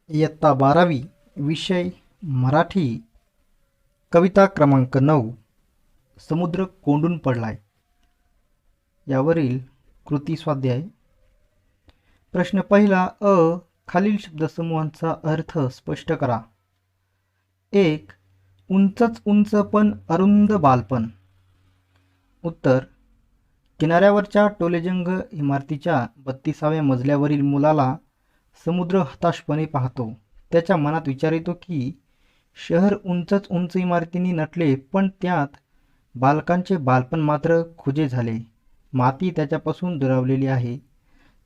इयत्ता 12वी, विषय मराठी, कविता क्रमांक 9, समुद्र कोंडून पडलाय यावरील कृती स्वाध्याय. प्रश्न पहिला अ. खालील शब्दसमूहांचा अर्थ स्पष्ट करा. 1. उंचच उंच पण अरुंद बालपण. उत्तर. किनाऱ्यावरच्या टोलेजंग इमारतीच्या 32व्या मजल्यावरील मुलाला समुद्र हताशपणे पाहतो. त्याच्या मनात विचार येतो की शहर उंचच उंच इमारतींनी नटले, पण त्यात बालकांचे बालपण मात्र खुजे झाले. माती त्याच्यापासून दुरावलेली आहे,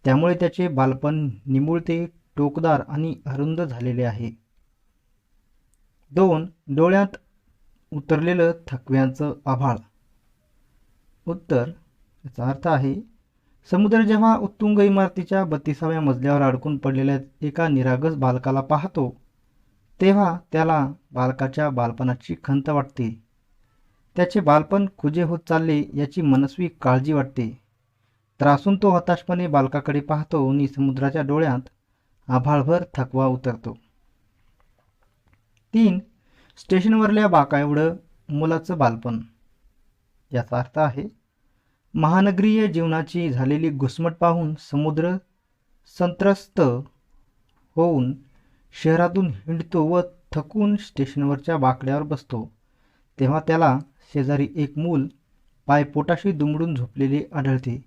त्यामुळे त्याचे बालपण निमुळते, टोकदार आणि अरुंद झालेले आहे. 2. डोळ्यात उतरलेलं थकव्याचं आभाळ. उत्तर. याचा अर्थ आहे, समुद्र जेव्हा उत्तुंग इमारतीच्या 32व्या मजल्यावर अडकून पडलेल्या एका निरागस बालकाला पाहतो, तेव्हा त्याला बालकाच्या बालपणाची खंत वाटते. त्याचे बालपण खुजे होत चालले याची मनस्वी काळजी वाटते. त्रासून तो हताशपणे बालकाकडे पाहतो आणि समुद्राच्या डोळ्यात आभाळभर थकवा उतरतो. 3. स्टेशनवरल्या बाकाएवढं मुलाचं बालपण. याचा अर्थ आहे, महानगरीय जीवनाची झालेली घुसमट पाहून समुद्र संत्रस्त होऊन शहरातून हिंडतो व थकून स्टेशनवरच्या बाकड्यावर बसतो. तेव्हा त्याला शेजारी एक मूल पायपोटाशी दुमडून झोपलेले आढळते.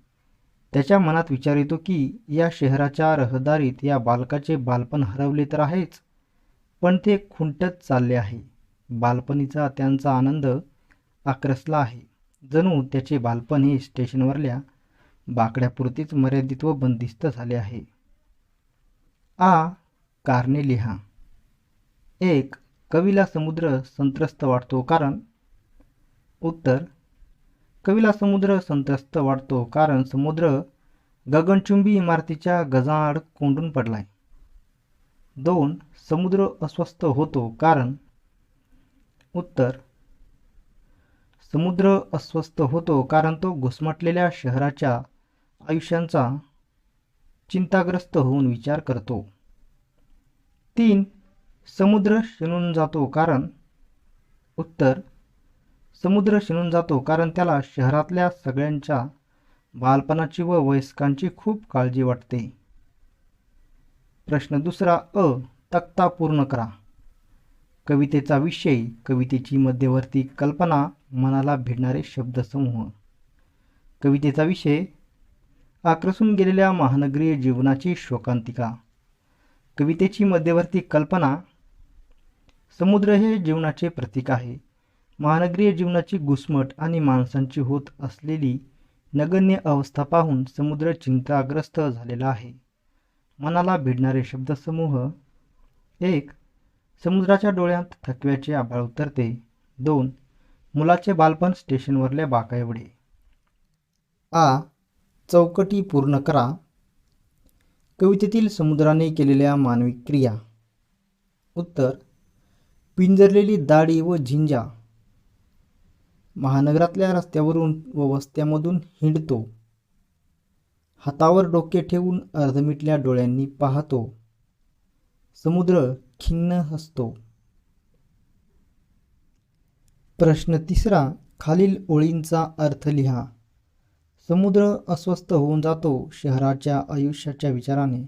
त्याच्या मनात विचार येतो की या शहराच्या रहदारीत या बालकाचे बालपण हरवले तर आहेच, पण ते खुंटत चालले आहे. बालपणीचा त्यांचा आनंद आक्रसला आहे. जणू त्याचे बालपण हे स्टेशनवरल्या बाकड्यापुरतीच मर्यादित व बंदिस्त झाले आहे. आ. कारणे लिहा. 1. कवीला समुद्र संत्रस्त वाटतो कारण. उत्तर. कवीला समुद्र संत्रस्त वाटतो कारण समुद्र गगनचुंबी इमारतीच्या गजाआड कोंडून पडलाय. 2. समुद्र अस्वस्थ होतो कारण. उत्तर. समुद्र अस्वस्थ होतो कारण तो घुसमटलेल्या शहराच्या आयुष्यांचा चिंताग्रस्त होऊन विचार करतो. 3. समुद्र शिणून जातो कारण. उत्तर. समुद्र शिणून जातो कारण त्याला शहरातल्या सगळ्यांच्या बालपणाची व वयस्कांची खूप काळजी वाटते. प्रश्न दुसरा अ. तक्ता पूर्ण करा. कवितेचा विषय, कवितेची मध्यवर्ती कल्पना, मनाला भिडणारे शब्दसमूह. कवितेचा विषय, आक्रसून गेलेल्या महानगरीय जीवनाची शोकांतिका. कवितेची मध्यवर्ती कल्पना, समुद्र हे जीवनाचे प्रतीक आहे. महानगरीय जीवनाची घुसमट आणि माणसांची होत असलेली नगण्य अवस्था पाहून समुद्र चिंताग्रस्त झालेला आहे. मनाला भिडणारे शब्दसमूह. 1. समुद्राच्या डोळ्यात थकव्याचे आभाळ उतरते. 2. मुलाचे बालपण स्टेशनवरल्या बाकाएवढे. आ. चौकटी पूर्ण करा. कवितेतील समुद्राने केलेल्या मानवी क्रिया. उत्तर. पिंजरलेली दाढी व झिंजा. महानगरातल्या रस्त्यावरून व वस्त्यामधून हिंडतो. हातावर डोके ठेवून अर्धमिटल्या डोळ्यांनी पाहतो. समुद्र खिन्न हसतो. प्रश्न तिसरा. खालील ओळींचा अर्थ लिहा. समुद्र अस्वस्थ होऊन जातो शहराच्या आयुष्याच्या विचाराने.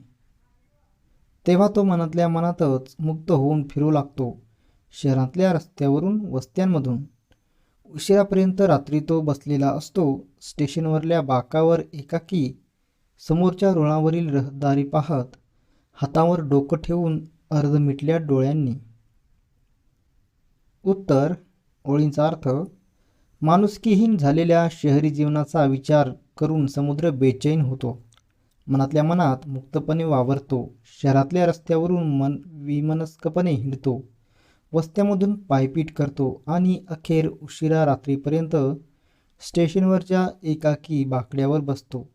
तेव्हा तो मनातल्या मनातच मुक्त होऊन फिरू लागतो. शहरातल्या रस्त्यावरून वस्त्यांमधून. उशिरापर्यंत रात्री तो बसलेला असतो स्टेशनवरल्या बाकावर एकाकी, समोरच्या रुळावरील रहदारी पाहत, हातावर डोकं ठेवून अर्धमिटल्या डोळ्यांनी. उत्तर. ओळींचा अर्थ, माणुसकीहीन झालेल्या शहरी जीवनाचा विचार करून समुद्र बेचैन होतो. मनातल्या मनात मुक्तपणे वावरतो. शहरातल्या रस्त्यावरून विमनस्कपणे हिंडतो. वस्त्यामधून पायपीट करतो आणि अखेर उशिरा रात्रीपर्यंत स्टेशनवरच्या एकाकी बाकड्यावर बसतो.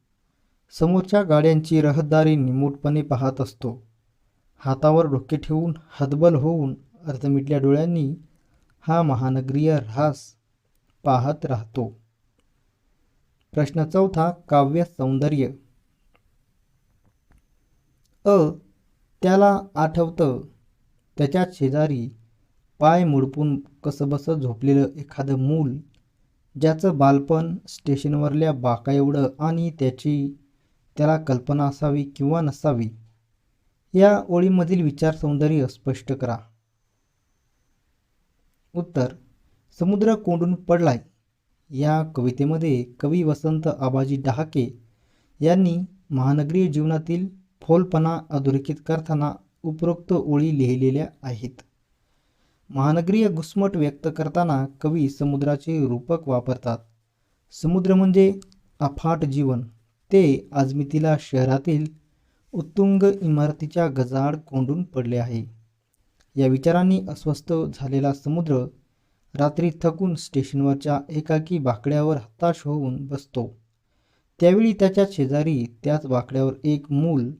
समोरच्या गाड्यांची रहदारी निमूटपणे पाहत असतो. हातावर डोके ठेवून हतबल होऊन अर्धमिटल्या डोळ्यांनी हा महानगरीय ऱ्हास पाहत राहतो. प्रश्न चौथा. काव्य सौंदर्य. अ. त्याला आठवतं त्याच्या शेजारी पाय मुडपून कसबस झोपलेलं एखादं मूल, ज्याचं बालपण स्टेशनवरल्या बाकाएवढं आणि त्याला कल्पना असावी किंवा नसावी. या ओळीमधील विचारसौंदर्य स्पष्ट करा. उत्तर: समुद्र कोंडून पडलाय या कवितेमध्ये कवी वसंत आबाजी डहाके यांनी महानगरीय जीवनातील फोलपणा अधोरेखित करताना उपरोक्त ओळी लिहिलेल्या आहेत. महानगरीय घुसमट व्यक्त करताना कवी समुद्राचे रूपक वापरतात. समुद्र म्हणजे अफाट जीवन, ते आजमितीला शहरातील उत्तुंग इमारतीच्या गजाआड कोंडून पडले आहे. या विचारांनी अस्वस्थ झालेला समुद्र रात्री थकून स्टेशनवरच्या एकाकी बाकड्यावर हताश होऊन बसतो. त्यावेळी त्याच्या शेजारी त्याच बाकड्यावर एक मूल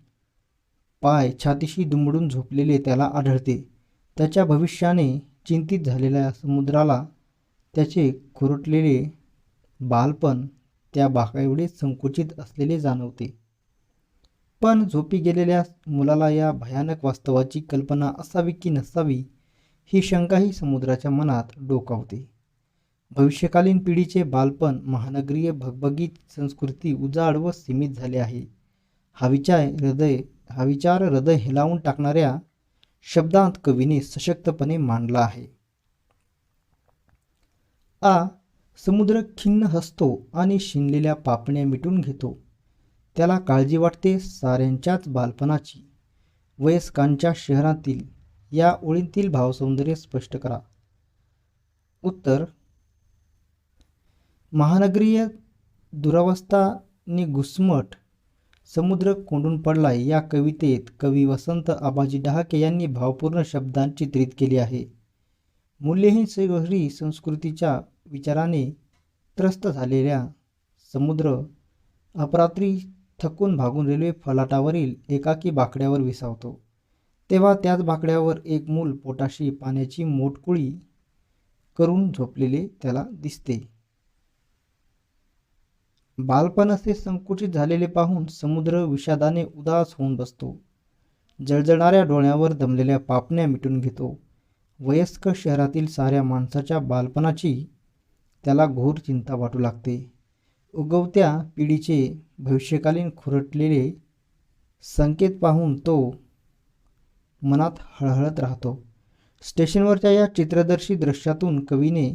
पाय छातीशी दुमडून झोपलेले त्याला आढळते. त्याच्या भविष्याने चिंतित झालेल्या समुद्राला त्याचे खुरटलेले बालपण त्या बाकाएवढे संकुचित असलेले जाणवते. पण झोपी गेलेल्या मुलाला या भयानक वास्तवाची कल्पना असावी की नसावी ही शंकाही समुद्राच्या मनात डोकावते. भविष्यकालीन पिढीचे बालपण महानगरीय भगभगीत संस्कृती उजाड व सीमित झाले आहे. हा विचार हृदय हेलावून टाकणाऱ्या शब्दांत कवीने सशक्तपणे मांडला आहे. समुद्र खिन्न हसतो आणि शिनलेल्या पापण्या मिटून घेतो. त्याला काळजी वाटते साऱ्यांच्याच बालपणाची. वयस्कांच्या शहरातील या ओळींतील भावसौंदर्य स्पष्ट करा. उत्तर: महानगरीय दुरावस्था नि घुसमट, समुद्र कोंडून पडलाय या कवितेत कवी वसंत आबाजी डहाके यांनी भावपूर्ण शब्दांत चित्रित केली आहे. मूल्यहीन शहरी संस्कृतीच्या विचाराने त्रस्त झालेल्या समुद्र अपरात्री थकून भागून रेल्वे फलाटावरील एकाकी बाकड्यावर विसावतो. तेव्हा त्याच बाकड्यावर एक मूल पोटाशी पाण्याची मोटकुळी करून झोपलेले त्याला दिसते. बालपण असे संकुचित झालेले पाहून समुद्र विषादाने उदास होऊन बसतो. जळजळणाऱ्या डोळ्यावर दमलेल्या पापण्या मिटून घेतो. वयस्क शहरातील साऱ्या माणसाच्या बालपणाची त्याला घोर चिंता वाटू लागते. उगवत्या पिढीचे भविष्यकालीन खुरटलेले संकेत पाहून तो मनात हळहळत राहतो. स्टेशनवरच्या या चित्रदर्शी दृश्यातून कवीने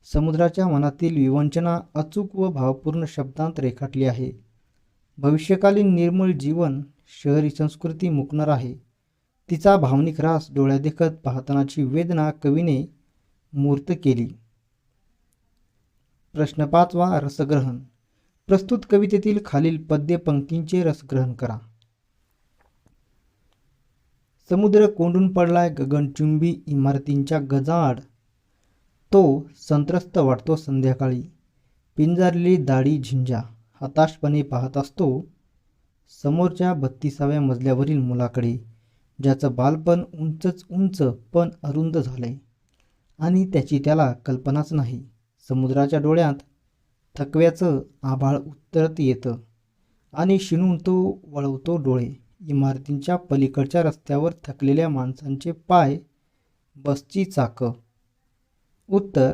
समुद्राच्या मनातील विवंचना अचूक व भावपूर्ण शब्दांत रेखाटली आहे. भविष्यकालीन निर्मळ जीवन शहरी संस्कृती मुकणार आहे. तिचा भावनिक रास डोळ्यादेखत पाहतानाची वेदना कवीने मूर्त केली. प्रश्न 5वा, रसग्रहण. प्रस्तुत कवितेतील खालील पद्य पंक्तींचे रसग्रहण करा. समुद्र कोंडून पडलाय गगनचुंबी इमारतींच्या गजाआड, तो संत्रस्त वाटतो संध्याकाळी. पिंजारलेली दाढी झिंजा हताशपणे पाहत असतो समोरच्या 32व्या मजल्यावरील मुलाकडे, ज्याचं बालपण उंचच उंच पण अरुंद झालंय आणि त्याची त्याला कल्पनाच नाही. समुद्राच्या डोळ्यात थकव्याचं आभाळ उतरत येतं आणि शिणून तो वळवतो डोळे. इमारतींच्या पलीकडच्या रस्त्यावर थकलेल्या माणसांचे पाय, बसची चाकं. उत्तर: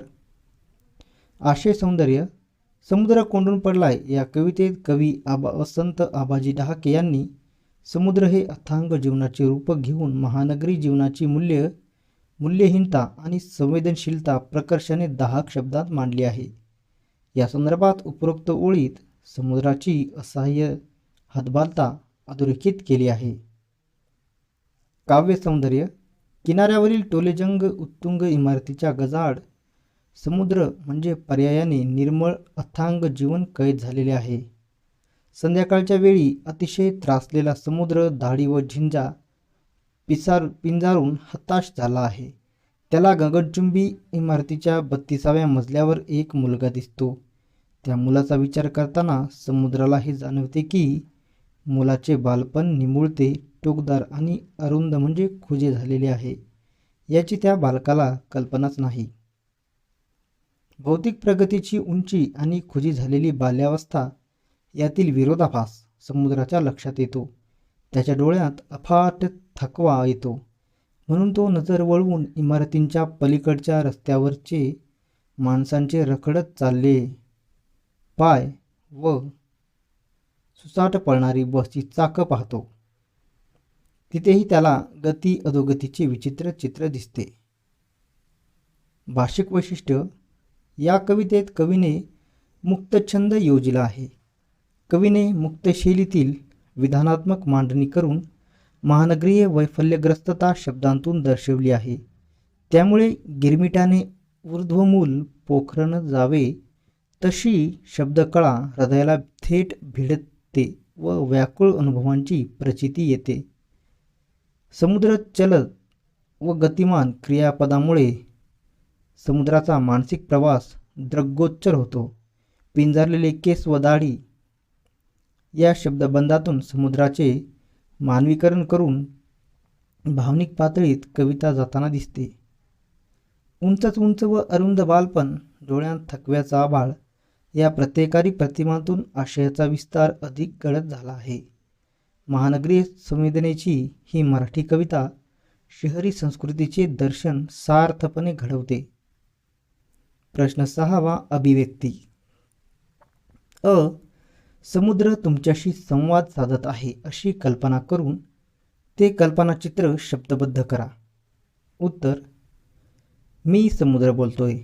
आशय सौंदर्य. समुद्र कोंडून पडलाय या कवितेत कवी वसंत आबाजी डहाके यांनी समुद्र हे अथांग जीवनाचे रूप घेऊन महानगरी जीवनाची मूल्यहीनता आणि संवेदनशीलता प्रकर्षाने दाहक शब्दात मांडली आहे. या संदर्भात उपरोक्त ओळीत समुद्राची असहाय्य हतबलता अधोरेखित केली आहे. काव्य सौंदर्य. किनाऱ्यावरील टोलेजंग उत्तुंग इमारतीच्या गजाआड समुद्र म्हणजे पर्यायाने निर्मळ अथांग जीवन कैद झालेले आहे. संध्याकाळच्या वेळी अतिशय त्रासलेला समुद्र दाढी व झिंजा पिंजारून हताश झाला आहे. त्याला गगनचुंबी इमारतीच्या 32व्या मजल्यावर एक मुलगा दिसतो. त्या मुलाचा विचार करताना समुद्राला हे जाणवते की मुलाचे बालपण निमुळते, टोकदार आणि अरुंद म्हणजे खुजे झालेले आहे. याची त्या बालकाला कल्पनाच नाही. भौतिक प्रगतीची उंची आणि खुजी झालेली बाल्यावस्था यातील विरोधाभास समुद्राच्या लक्षात येतो. त्याच्या डोळ्यात अफाट थकवा येतो, म्हणून तो नजर वळवून इमारतींच्या पलीकडच्या रस्त्यावरचे माणसांचे रखडत चालले पाय व सुसाट पळणारी बसची चाकं पाहतो. तिथेही त्याला गती अधोगतीचे विचित्र चित्र दिसते. भाषिक वैशिष्ट्य. या कवितेत कवीने मुक्तछंद योजिला आहे. कवीने मुक्त शैलीतील विधानात्मक मांडणी करून महानगरीय वैफल्यग्रस्तता शब्दांतून दर्शवली आहे. त्यामुळे गिरमिटाने ऊर्ध्वमूल पोखरण जावे तशी शब्दकळा हृदयाला थेट भिडते व व्याकुळ अनुभवांची प्रचिती येते. समुद्र चलत व गतिमान क्रियापदामुळे समुद्राचा मानसिक प्रवास दृग्गोचर होतो. पिंजारलेले केस व दाढी या शब्दबंधातून समुद्राचे मानवीकरण करून भावनिक पातळीत कविता जाताना दिसते. उंचच उंच व अरुंद बालपण, डोळ्यांत थकव्याचा आभाळ या प्रत्येकारी प्रतिमांतून आशयाचा विस्तार अधिक गडद झाला आहे. महानगरी संवेदनेची ही मराठी कविता शहरी संस्कृतीचे दर्शन सार्थपणे घडवते. प्रश्न 6वा. अभिव्यक्ती. अ. समुद्र तुमच्याशी संवाद साधत आहे अशी कल्पना करून ते कल्पनाचित्र शब्दबद्ध करा. उत्तर. मी समुद्र बोलतोय.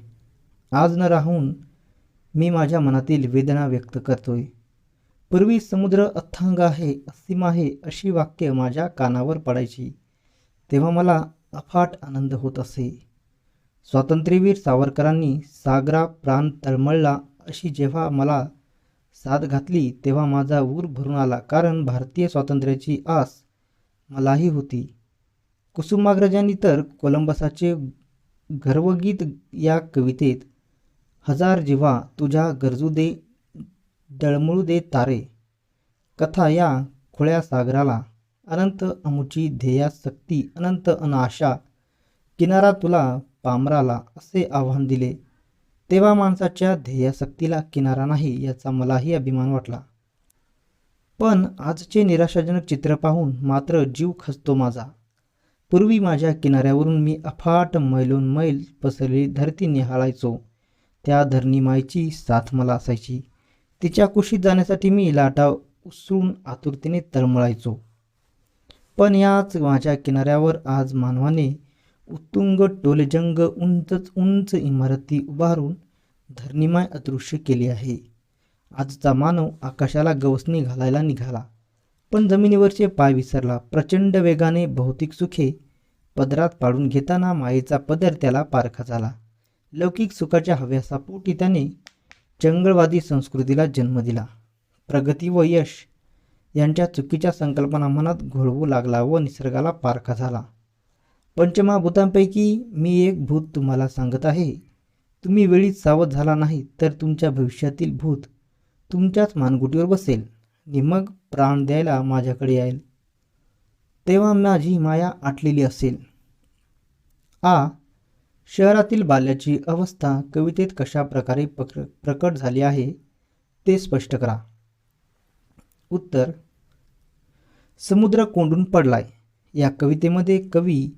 आज न राहून मी माझ्या मनातील वेदना व्यक्त करतोय. पूर्वी समुद्र अथांग आहे, असीम आहे अशी वाक्य माझ्या कानावर पडायची, तेव्हा मला अफाट आनंद होत असे. स्वातंत्र्यवीर सावरकरांनी सागरा प्राण तळमळला अशी जेव्हा मला साद घातली तेव्हा माझा ऊर भरून आला, कारण भारतीय स्वातंत्र्याची आस मलाही होती. कुसुमाग्रजांनी तर कोलंबसाचे गर्वगीत या कवितेत हजार जिव्हा तुझ्या गरजू दे डळमळू दे तारे, कथा या खुळ्या सागराला, अनंत अमुची ध्येयासक्ती अनंत अनाशा, किनारा तुला पामराला असे आव्हान दिले. तेव्हा माणसाच्या ध्येयासक्तीला किनारा नाही याचा मलाही अभिमान वाटला. पण आजचे निराशाजनक चित्र पाहून मात्र जीव खचतो माझा. पूर्वी माझ्या किनाऱ्यावरून मी अफाट मैलोन मैल पसरलेली धरती निहाळायचो. त्या धरणीमाईची साथ मला असायची. तिच्या कुशीत जाण्यासाठी मी लाटा उसळून आतुरतेने तळमळायचो. पण याच माझ्या किनाऱ्यावर आज मानवाने उत्तुंग टोलेजंग उंचच उंच इमारती उभारून धरणीमाय अदृश्य केली आहे. आजचा मानव आकाशाला गवसणी घालायला निघाला, पण जमिनीवरचे पाय विसरला. प्रचंड वेगाने भौतिक सुखे पदरात पाडून घेताना मायेचा पदर त्याला पारखा झाला. लौकिक सुखाच्या हव्यासापोटी त्याने चंगळवादी संस्कृतीला जन्म दिला. प्रगती व यश यांच्या चुकीच्या संकल्पना मनात घोळवू लागला व निसर्गाला पारखा झाला. पंचमहाभूतांपैकी मी एक भूत तुम्हाला सांगत आहे. तुम्ही वेळीच सावध झाला नाही तर तुमच्या भविष्यातील भूत तुमच्याच मानगुटीवर बसेल आणि मग प्राण द्यायला माझ्याकडे येईल. तेव्हा माझी माया आटलेली असेल. आ. शहरातील बाल्याची अवस्था कवितेत कशा प्रकारे प्रकट झाली आहे ते स्पष्ट करा. उत्तर. समुद्र कोंडून पडलाय या कवितेमध्ये कवी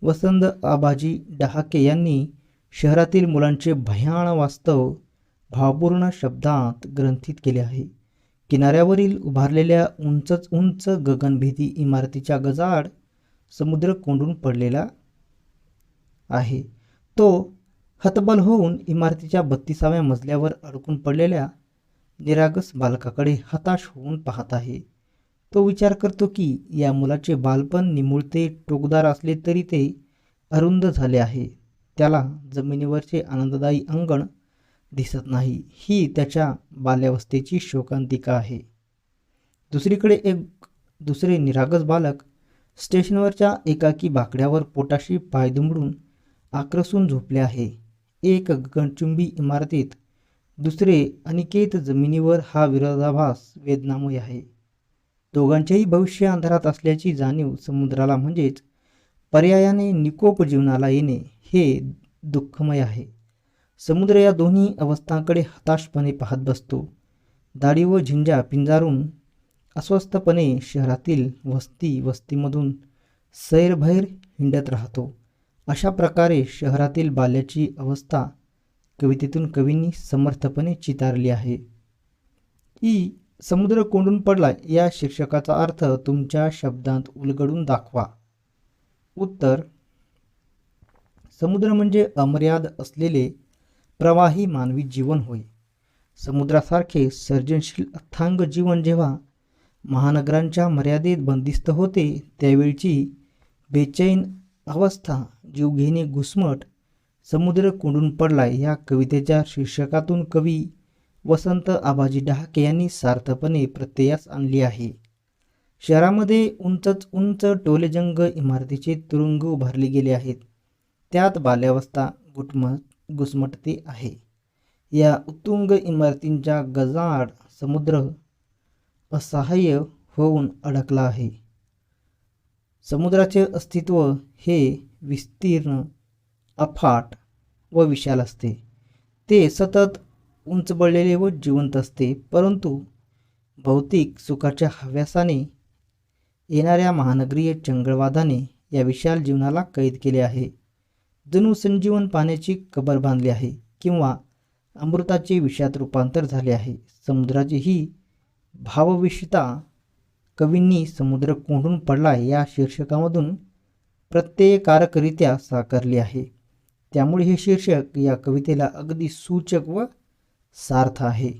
वसंत आबाजी डहाके यांनी शहरातील मुलांचे भयाण वास्तव भावपूर्ण शब्दात ग्रंथित केले आहे. किनाऱ्यावरील उभारलेल्या उंचच उंच गगनभेदी इमारतीच्या गजाआड समुद्र कोंडून पडलेला आहे. तो हतबल होऊन इमारतीच्या 32व्या मजल्यावर अडकून पडलेल्या निरागस बालकाकडे हताश होऊन पाहत आहे. तो विचार करतो की या मुलाचे बालपण निमुळते टोकदार असले तरी ते अरुंद झाले आहे. त्याला जमिनीवरचे आनंददायी अंगण दिसत नाही. ही त्याच्या बाल्यावस्थेची शोकांतिका आहे. दुसरीकडे एक दुसरे निरागस बालक स्टेशनवरच्या एकाकी बाकड्यावर पोटाशी पाय दुमडून आक्रसून झोपले आहे. एक गगनचुंबी इमारतीत, दुसरे अनिकेत जमिनीवर. हा विरोधाभास वेदनामय आहे. दोघांचेही भविष्य अंधारात असल्याची जाणीव समुद्राला म्हणजेच पर्यायाने निकोप जीवनाला येणे हे दुःखमय आहे. समुद्र या दोन्ही अवस्थांकडे हताशपणे पाहत बसतो. दाढी व झिंजा पिंजारून अस्वस्थपणे शहरातील वस्तीमधून सैरभैर हिंडत राहतो. अशा प्रकारे शहरातील बाल्याची अवस्था कवितेतून कवींनी समर्थपणे चितारली आहे. समुद्र कोंडून पडला या शीर्षकाचा अर्थ तुमच्या शब्दांत उलगडून दाखवा. उत्तर: समुद्र म्हणजे अमर्याद असलेले प्रवाही मानवी जीवन होय. समुद्रासारखे सर्जनशील अथांग जीवन जेव्हा महानगरांच्या मर्यादेत बंदिस्त होते त्यावेळची बेचैन अवस्था, जीवघेणी घुसमट, समुद्र कोंडून पडला या कवितेच्या शीर्षकातून कवी वसंत आबाजी डहाके यांनी सार्थपणे प्रत्ययास आणली आहे. शहरामध्ये उंचच उंच टोलेजंग इमारतीचे तुरुंग उभारले गेले आहेत. त्यात बाल्यावस्था घुसमटते आहे. या उत्तुंग इमारतींच्या गजाआड समुद्र असहाय्य होऊन अडकला आहे. समुद्राचे अस्तित्व हे विस्तीर्ण, अफाट व विशाल असते. ते सतत उंचबळलेले व जिवंत असते, परंतु भौतिक सुखाच्या हव्यासाने येणाऱ्या महानगरीय चंगळवादाने या विशाल जीवनाला कैद केले आहे. जणू संजीवन पाण्याची कबर बांधली आहे किंवा अमृताचे विषात रूपांतर झाले आहे. समुद्राची ही भावविशता कवींनी समुद्र कोंडून पडला या शीर्षकामधून प्रत्ययकारकरित्या साकारली आहे. त्यामुळे हे शीर्षक या कवितेला अगदी सूचक व सार्थ आहे.